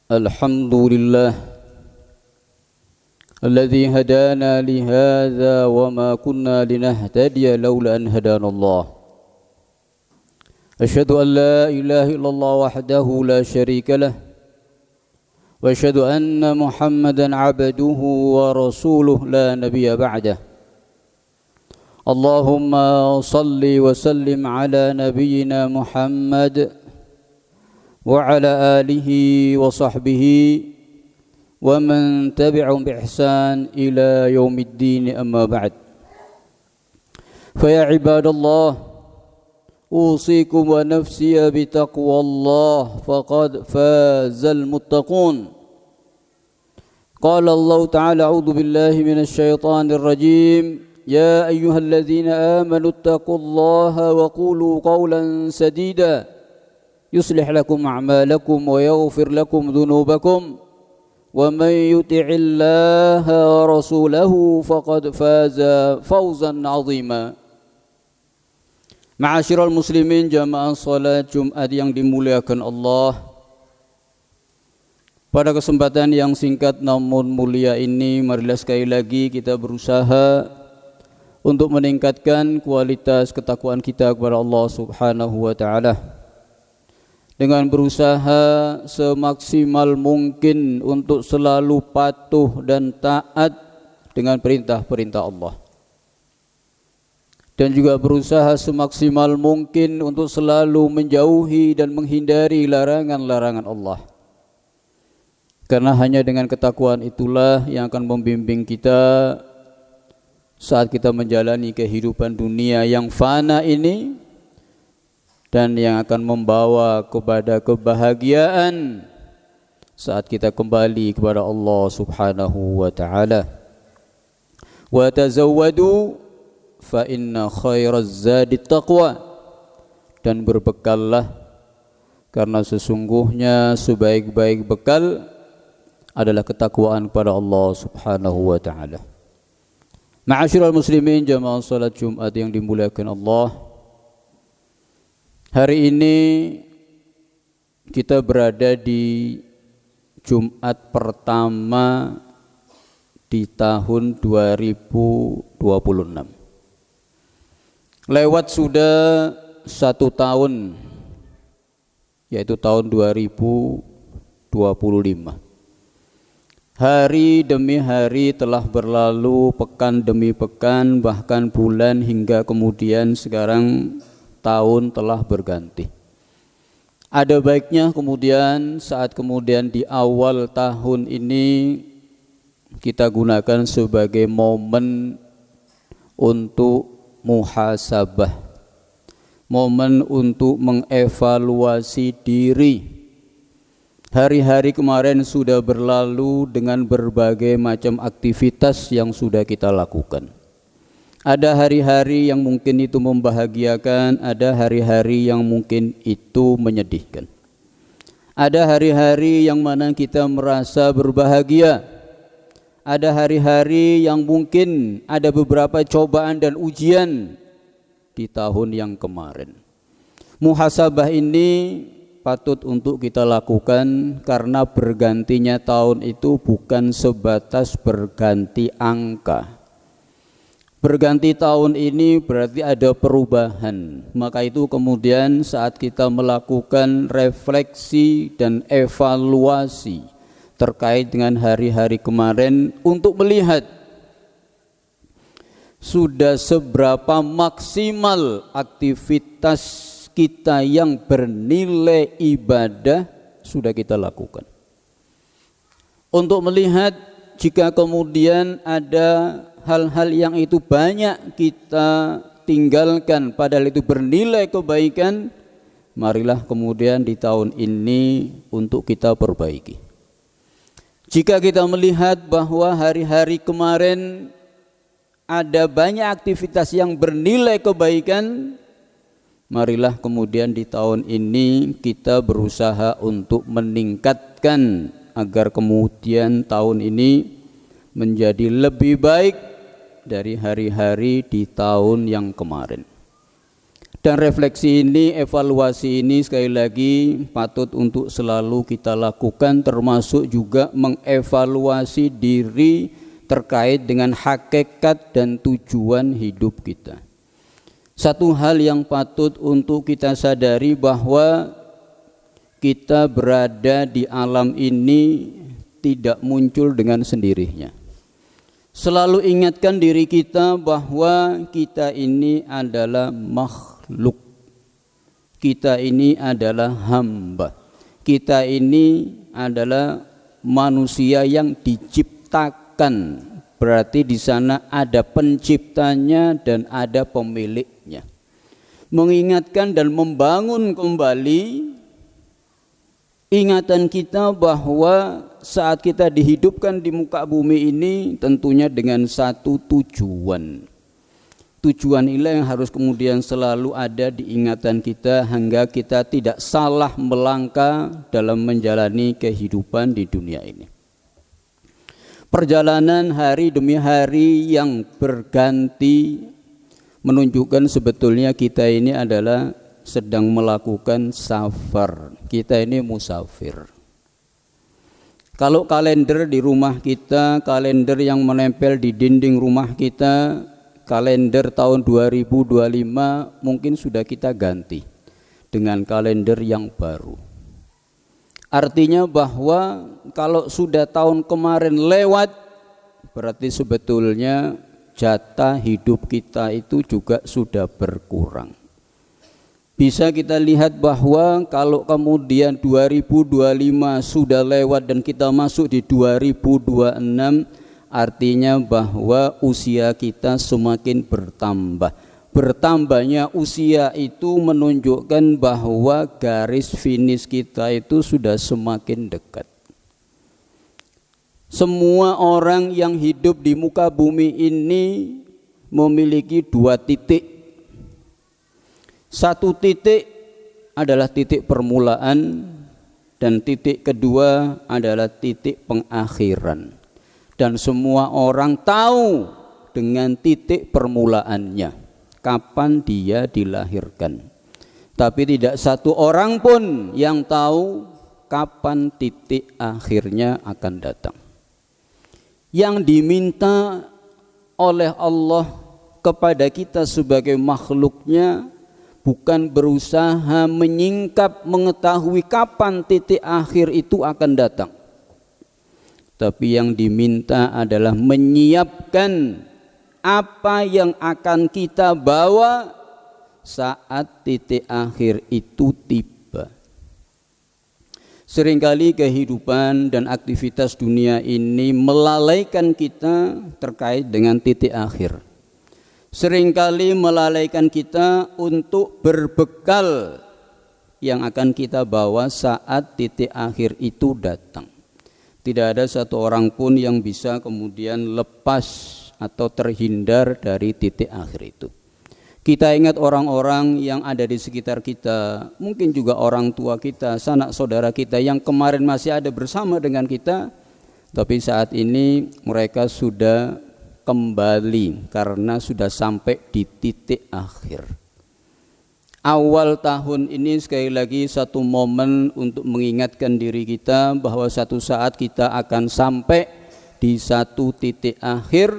الحمد لله الذي هدانا لهذا وما كنا لنهتدي لولا أن هدانا الله. أشهد أن لا إله إلا الله وحده لا شريك له وأشهد أن محمدا عبده ورسوله لا نبي بعده. اللهم صل وسلم على نبينا محمد وعلى آله وصحبه ومن تبعهم بإحسان إلى يوم الدين. أما بعد، فيا عباد الله، أوصيكم ونفسي بتقوى الله فقد فاز المتقون. قال الله تعالى: أعوذ بالله من الشيطان الرجيم. يا أيها الذين آمنوا اتقوا الله وقولوا قولا سديدا يصلح لكم أعمالكم ويغفر لكم ذنوبكم ومن يطع الله ورسوله فقد فاز فوزا عظيما. Ma'asyiral muslimin, jamaah salat Jumat yang dimuliakan Allah, pada kesempatan yang singkat namun mulia ini, marilah sekali lagi kita berusaha untuk meningkatkan kualitas ketakwaan kita kepada Allah Subhanahu wa taala dengan berusaha semaksimal mungkin untuk selalu patuh dan taat dengan perintah-perintah Allah, dan juga berusaha semaksimal mungkin untuk selalu menjauhi dan menghindari larangan-larangan Allah, karena hanya dengan ketakwaan itulah yang akan membimbing kita saat kita menjalani kehidupan dunia yang fana ini dan yang akan membawa kepada kebahagiaan saat kita kembali kepada Allah Subhanahu wa taala. Wa tazawwadu fa inna khairaz zadi taqwa, dan berbekallah karena sesungguhnya sebaik-baik bekal adalah ketakwaan kepada Allah Subhanahu wa taala. Ma'asyiral muslimin, jamaah salat Jumat yang dimuliakan Allah, hari ini kita berada di Jumat pertama di tahun 2026. Lewat sudah 1 tahun, yaitu tahun 2025. Hari demi hari telah berlalu, pekan demi pekan, bahkan bulan, hingga kemudian sekarang tahun telah berganti. Ada baiknya kemudian saat kemudian di awal tahun ini kita gunakan sebagai momen untuk muhasabah, momen untuk mengevaluasi diri. Hari-hari kemarin sudah berlalu dengan berbagai macam aktivitas yang sudah kita lakukan. Ada hari-hari yang mungkin itu membahagiakan, ada hari-hari yang mungkin itu menyedihkan. Ada hari-hari yang mana kita merasa berbahagia. Ada hari-hari yang mungkin ada beberapa cobaan dan ujian di tahun yang kemarin. Muhasabah ini patut untuk kita lakukan karena bergantinya tahun itu bukan sebatas berganti angka. Berganti tahun ini berarti ada perubahan. Maka itu kemudian saat kita melakukan refleksi dan evaluasi terkait dengan hari-hari kemarin untuk melihat sudah seberapa maksimal aktivitas kita yang bernilai ibadah sudah kita lakukan. Untuk melihat jika kemudian ada hal-hal yang itu banyak kita tinggalkan padahal itu bernilai kebaikan, marilah kemudian di tahun ini untuk kita perbaiki. Jika kita melihat bahwa hari-hari kemarin ada banyak aktivitas yang bernilai kebaikan, marilah kemudian di tahun ini kita berusaha untuk meningkatkan agar kemudian tahun ini menjadi lebih baik dari hari-hari di tahun yang kemarin. Dan refleksi ini, evaluasi ini sekali lagi patut untuk selalu kita lakukan, termasuk juga mengevaluasi diri terkait dengan hakikat dan tujuan hidup kita. Satu hal yang patut untuk kita sadari bahwa kita berada di alam ini tidak muncul dengan sendirinya. Selalu ingatkan diri kita bahwa kita ini adalah makhluk. Kita ini adalah hamba. Kita ini adalah manusia yang diciptakan. Berarti di sana ada penciptanya dan ada pemiliknya. Mengingatkan dan membangun kembali ingatan kita bahwa saat kita dihidupkan di muka bumi ini tentunya dengan satu tujuan. Tujuan inilah yang harus kemudian selalu ada di ingatan kita hingga kita tidak salah melangkah dalam menjalani kehidupan di dunia ini. Perjalanan hari demi hari yang berganti menunjukkan sebetulnya kita ini adalah sedang melakukan safar. Kita ini musafir. Kalau kalender di rumah kita, kalender yang menempel di dinding rumah kita, kalender tahun 2025 mungkin sudah kita ganti dengan kalender yang baru. Artinya bahwa kalau sudah tahun kemarin lewat, berarti sebetulnya jatah hidup kita itu juga sudah berkurang. Bisa kita lihat bahwa kalau kemudian 2025 sudah lewat dan kita masuk di 2026, artinya bahwa usia kita semakin bertambah. Bertambahnya usia itu menunjukkan bahwa garis finish kita itu sudah semakin dekat. Semua orang yang hidup di muka bumi ini memiliki dua titik. Satu titik adalah titik permulaan dan titik kedua adalah titik pengakhiran. Dan semua orang tahu dengan titik permulaannya, kapan dia dilahirkan. Tapi tidak satu orang pun yang tahu kapan titik akhirnya akan datang. Yang diminta oleh Allah kepada kita sebagai makhluknya bukan berusaha menyingkap mengetahui kapan titik akhir itu akan datang. Tapi yang diminta adalah menyiapkan apa yang akan kita bawa saat titik akhir itu tiba. Seringkali kehidupan dan aktivitas dunia ini melalaikan kita terkait dengan titik akhir. Seringkali melalaikan kita untuk berbekal yang akan kita bawa saat titik akhir itu datang. Tidak ada satu orang pun yang bisa kemudian lepas atau terhindar dari titik akhir itu. Kita ingat orang-orang yang ada di sekitar kita, mungkin juga orang tua kita, sanak saudara kita yang kemarin masih ada bersama dengan kita, tapi saat ini mereka sudah kembali karena sudah sampai di titik akhir. Awal tahun ini sekali lagi satu momen untuk mengingatkan diri kita bahwa satu saat kita akan sampai di satu titik akhir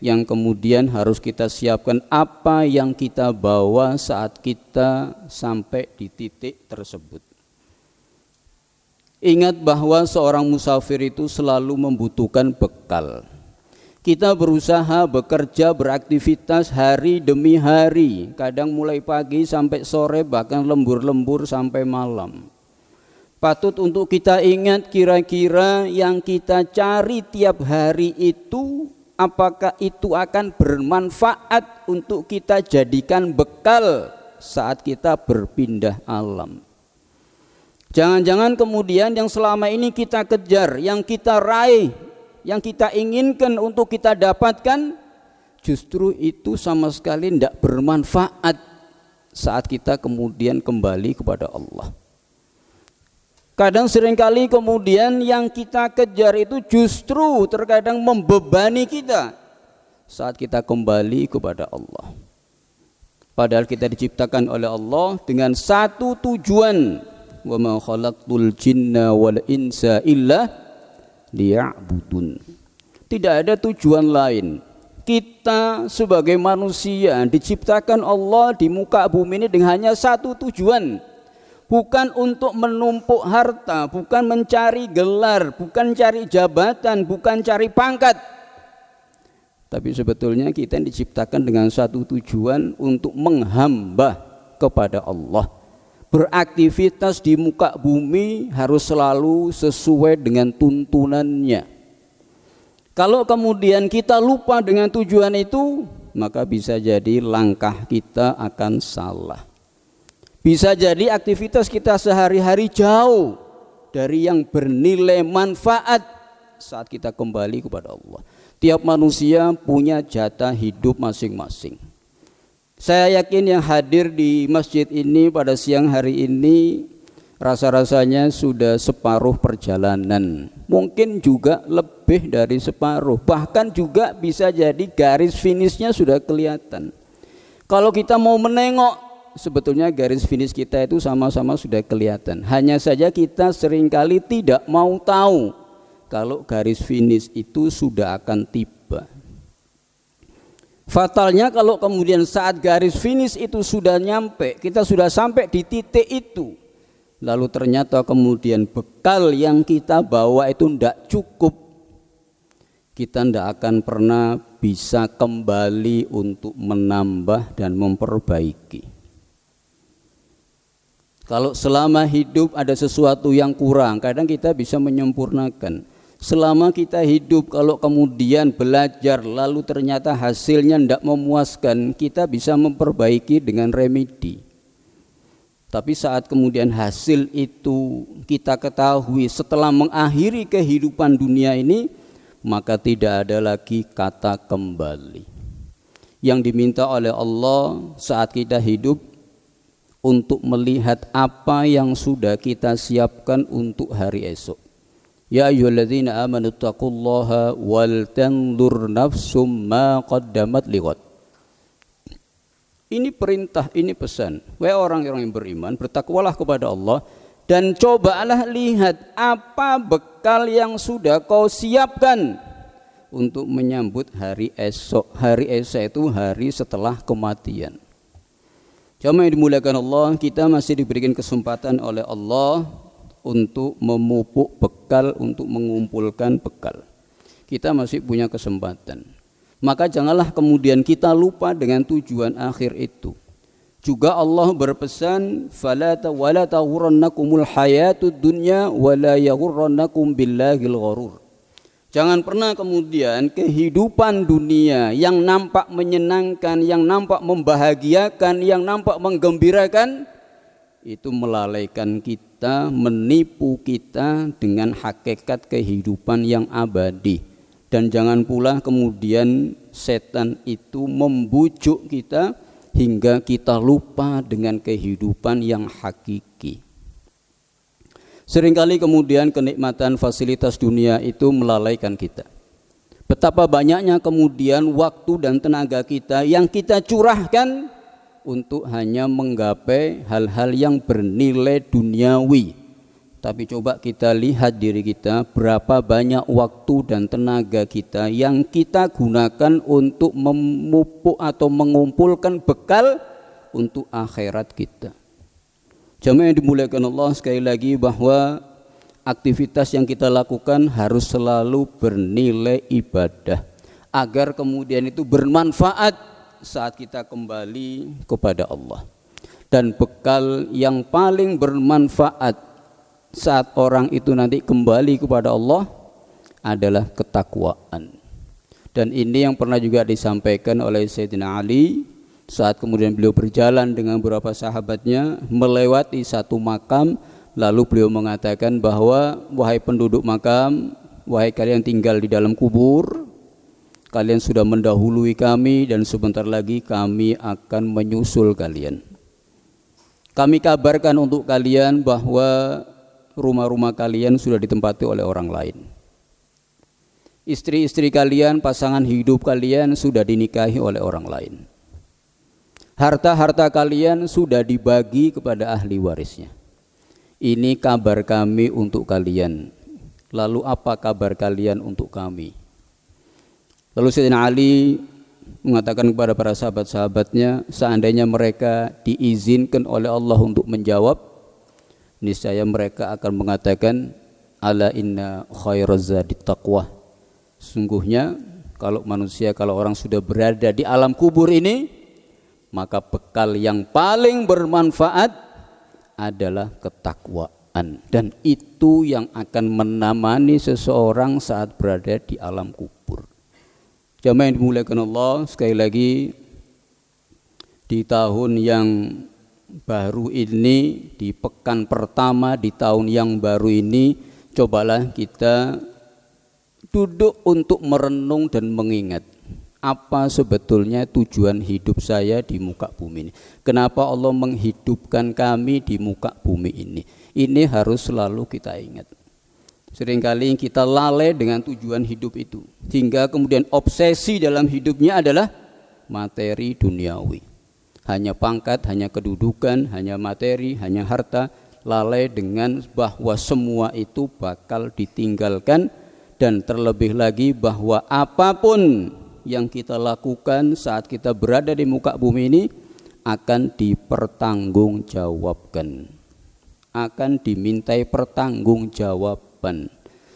yang kemudian harus kita siapkan apa yang kita bawa saat kita sampai di titik tersebut. Ingat bahwa seorang musafir itu selalu membutuhkan bekal. Kita berusaha bekerja, beraktivitas hari demi hari, kadang mulai pagi sampai sore, bahkan lembur-lembur sampai malam. Patut untuk kita ingat kira-kira yang kita cari tiap hari itu, apakah itu akan bermanfaat untuk kita jadikan bekal saat kita berpindah alam. Jangan-jangan kemudian yang selama ini kita kejar, yang kita raih, yang kita inginkan untuk kita dapatkan, justru itu sama sekali tidak bermanfaat saat kita kemudian kembali kepada Allah. Kadang seringkali kemudian yang kita kejar itu justru terkadang membebani kita saat kita kembali kepada Allah. Padahal kita diciptakan oleh Allah dengan satu tujuan. Wa ma khalaqtul jinna wal insa illa liya'budun. Tidak ada tujuan lain. Kita sebagai manusia diciptakan Allah di muka bumi ini dengan hanya satu tujuan. Bukan untuk menumpuk harta, bukan mencari gelar, bukan cari jabatan, bukan cari pangkat. Tapi sebetulnya kita diciptakan dengan satu tujuan untuk menghamba kepada Allah. Beraktivitas di muka bumi harus selalu sesuai dengan tuntunannya. Kalau kemudian kita lupa dengan tujuan itu, maka bisa jadi langkah kita akan salah. Bisa jadi aktivitas kita sehari-hari jauh dari yang bernilai manfaat saat kita kembali kepada Allah. Tiap manusia punya jatah hidup masing-masing. Saya yakin yang hadir di masjid ini pada siang hari ini rasa-rasanya sudah separuh perjalanan. Mungkin juga lebih dari separuh. Bahkan juga bisa jadi garis finishnya sudah kelihatan. Kalau kita mau menengok, sebetulnya garis finish kita itu sama-sama sudah kelihatan. Hanya saja kita seringkali tidak mau tahu kalau garis finish itu sudah akan tiba. Fatalnya kalau kemudian saat garis finish itu sudah nyampe, kita sudah sampai di titik itu, lalu ternyata kemudian bekal yang kita bawa itu tidak cukup, kita tidak akan pernah bisa kembali untuk menambah dan memperbaiki. Kalau selama hidup ada sesuatu yang kurang, kadang kita bisa menyempurnakan. Selama kita hidup, kalau kemudian belajar lalu ternyata hasilnya tidak memuaskan, kita bisa memperbaiki dengan remedi. Tapi saat kemudian hasil itu kita ketahui setelah mengakhiri kehidupan dunia ini, maka tidak ada lagi kata kembali. Yang diminta oleh Allah saat kita hidup untuk melihat apa yang sudah kita siapkan untuk hari esok. Ya ayyuhalladzina amanu taqullaha wal tanzur nafsum ma qaddamat lighad. Ini perintah, ini pesan. Wahai orang-orang yang beriman, bertakwalah kepada Allah dan cobalah lihat apa bekal yang sudah kau siapkan untuk menyambut hari esok. Hari esok itu hari setelah kematian. Jamaah yang dimuliakan Allah, kita masih diberikan kesempatan oleh Allah untuk memupuk bekal, untuk mengumpulkan bekal. Kita masih punya kesempatan. Maka janganlah kemudian kita lupa dengan tujuan akhir itu. Juga Allah berpesan, "Fala taghurrannakumul hayatud dunya wa la yaghurrannakum billahil gharur." Jangan pernah kemudian kehidupan dunia yang nampak menyenangkan, yang nampak membahagiakan, yang nampak menggembirakan itu melalaikan kita, menipu kita dengan hakikat kehidupan yang abadi. Dan jangan pula kemudian setan itu membujuk kita hingga kita lupa dengan kehidupan yang hakiki. Seringkali kemudian kenikmatan fasilitas dunia itu melalaikan kita. Betapa banyaknya kemudian waktu dan tenaga kita yang kita curahkan untuk hanya menggapai hal-hal yang bernilai duniawi. Tapi coba kita lihat diri kita, berapa banyak waktu dan tenaga kita yang kita gunakan untuk memupuk atau mengumpulkan bekal untuk akhirat kita. Jamaah yang dimuliakan Allah, sekali lagi bahwa aktivitas yang kita lakukan harus selalu bernilai ibadah agar kemudian itu bermanfaat saat kita kembali kepada Allah. Dan bekal yang paling bermanfaat saat orang itu nanti kembali kepada Allah adalah ketakwaan. Dan ini yang pernah juga disampaikan oleh Sayyidina Ali saat kemudian beliau berjalan dengan beberapa sahabatnya melewati satu makam, lalu beliau mengatakan bahwa wahai penduduk makam, wahai kalian tinggal di dalam kubur, kalian sudah mendahului kami dan sebentar lagi kami akan menyusul kalian. Kami kabarkan untuk kalian bahwa rumah-rumah kalian sudah ditempati oleh orang lain. Istri-istri kalian, pasangan hidup kalian sudah dinikahi oleh orang lain. Harta-harta kalian sudah dibagi kepada ahli warisnya. Ini kabar kami untuk kalian. Lalu apa kabar kalian untuk kami? Lalu Sayyidina Ali mengatakan kepada para sahabat-sahabatnya, seandainya mereka diizinkan oleh Allah untuk menjawab, niscaya mereka akan mengatakan, ala inna khairaz zadi taqwa. Sungguhnya kalau orang sudah berada di alam kubur ini, maka bekal yang paling bermanfaat adalah ketakwaan, dan itu yang akan menemani seseorang saat berada di alam kubur. Jamaah yang dimuliakan Allah, sekali lagi di tahun yang baru ini, di pekan pertama di tahun yang baru ini, cobalah kita duduk untuk merenung dan mengingat apa sebetulnya tujuan hidup saya di muka bumi ini. Kenapa Allah menghidupkan kami di muka bumi ini? Ini harus selalu kita ingat. Seringkali kita lalai dengan tujuan hidup itu, hingga kemudian obsesi dalam hidupnya adalah materi duniawi. Hanya pangkat, hanya kedudukan, hanya materi, hanya harta. Lalai dengan bahwa semua itu bakal ditinggalkan, dan terlebih lagi bahwa apapun yang kita lakukan saat kita berada di muka bumi ini akan dipertanggungjawabkan, akan dimintai pertanggungjawaban.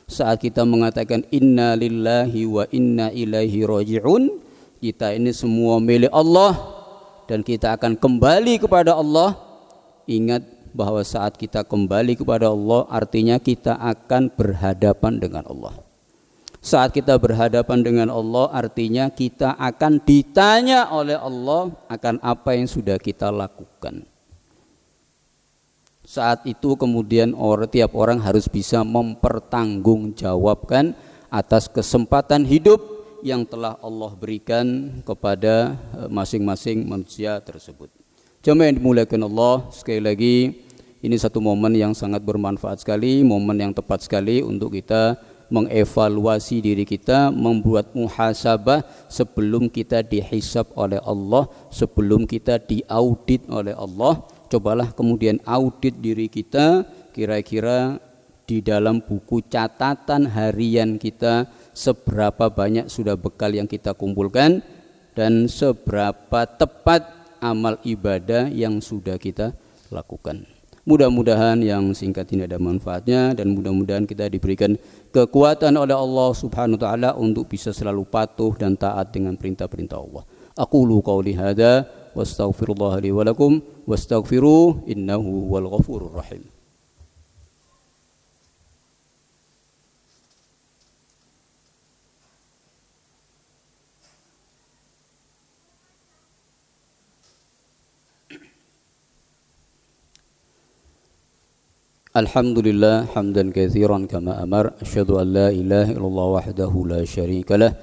Saat kita mengatakan inna lillahi wa inna ilaihi raji'un, kita ini semua milik Allah dan kita akan kembali kepada Allah. Ingat bahwa saat kita kembali kepada Allah artinya kita akan berhadapan dengan Allah. Saat kita berhadapan dengan Allah artinya kita akan ditanya oleh Allah akan apa yang sudah kita lakukan. Saat itu kemudian tiap orang harus bisa mempertanggungjawabkan atas kesempatan hidup yang telah Allah berikan kepada masing-masing manusia tersebut. Jemaah yang dimuliakan Allah, sekali lagi ini satu momen yang sangat bermanfaat sekali, momen yang tepat sekali untuk kita mengevaluasi diri kita, membuat muhasabah sebelum kita dihisab oleh Allah, sebelum kita diaudit oleh Allah. Cobalah kemudian audit diri kita, kira-kira di dalam buku catatan harian kita seberapa banyak sudah bekal yang kita kumpulkan dan seberapa tepat amal ibadah yang sudah kita lakukan. Mudah-mudahan yang singkat ini ada manfaatnya, dan mudah-mudahan kita diberikan kekuatan oleh Allah Subhanahu wa taala untuk bisa selalu patuh dan taat dengan perintah-perintah Allah. Aqulu qauli hadza wastaghfirullah li wa lakum wastaghfiruh innahu wal ghafurur rahim. Alhamdulillah hamdan katsiran kama amar, asyhadu an la ilaha illallah wahdahu la syarika lah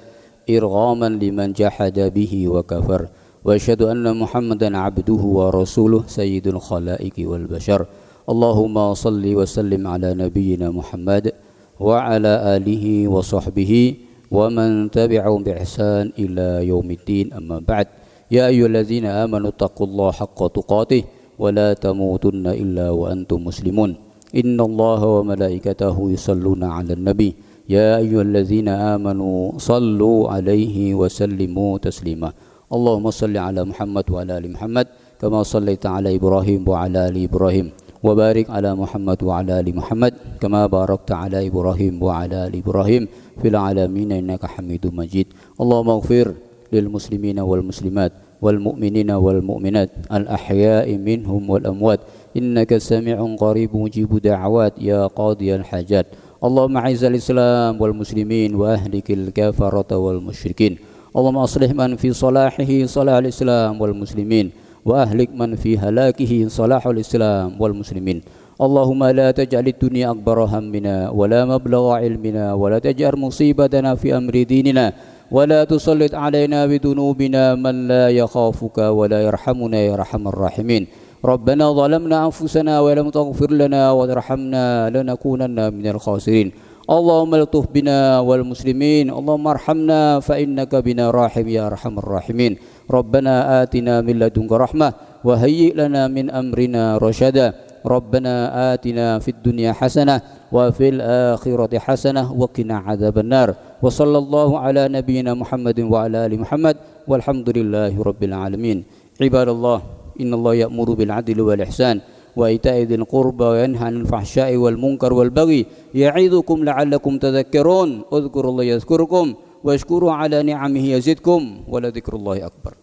irghaman liman jahada bihi wa kafar, wa asyhadu anna Muhammadan abduhu wa rasuluh sayyidul khalaiqi wal bashar. Allahumma salli wa sallim ala nabiyyina Muhammad wa ala alihi wa sahbihi wa man tabi'ahum bi ihsan ila yaumiddin, amma ba'd. Ya ayyuhallazina amanu taqullaha haqqa tuqatih wa la tamutunna illa wa antum muslimun. Inna Allaha wa malaikatahu yusalluna 'alan nabi ya ayyuhallazina amanu sallu 'alaihi wa sallimu taslima. Allahumma salli 'ala Muhammad wa 'ala ali Muhammad kama shallaita 'ala Ibrahim wa 'ala ali Ibrahim wa barik 'ala Muhammad wa 'ala ali Muhammad kama barakta 'ala Ibrahim wa 'ala ali Ibrahim fil 'alamin innaka Hamidum Majid. Allahumma ighfir lil muslimina wal muslimat wal mu'minina wal mu'minat al ahya'i minhum wal amwat innaka sami'un qaribun mujibud da'awat ya qadiyal hajat. Allahumma a'izzal islam wal muslimin wa ahlikil kafarata wal musyrikin. Allahumma aslih man fi salahihi salahul islam wal muslimin wa ahlik man fi halakihi salahul islam wal muslimin. Allahumma la taj'alid dunya akbara hammina wa la mablagha ilmina wa la taj'al musibatana fi amri dinina wa la tusallit alaina bidunubina man la yakhafuka wa la yarhamuna ya arhamar rahimin. Rabbana zalamna anfusana wa lam taghfir lana wa tarhamna lanakunanna minal khasirin. اللهم الطف بنا والمسلمين اللهم ارحمنا فإنك بنا راحم يا أرحم الراحمين ربنا آتنا من لدنك رحمة وهيئ لنا من أمرنا رشدا ربنا آتنا في الدنيا حسنة وفي الآخرة حسنة وقنا عذاب النار وصلى الله على نبينا محمد وعلى آل محمد والحمد لله رب العالمين عباد الله إن الله يأمر بالعدل والإحسان وإيتاء ذي القربى وينهى عن الفحشاء والمنكر والبغي يعظكم لعلكم تذكرون اذكروا الله يذكركم واشكروا على نعمه يزدكم ولذكر الله أكبر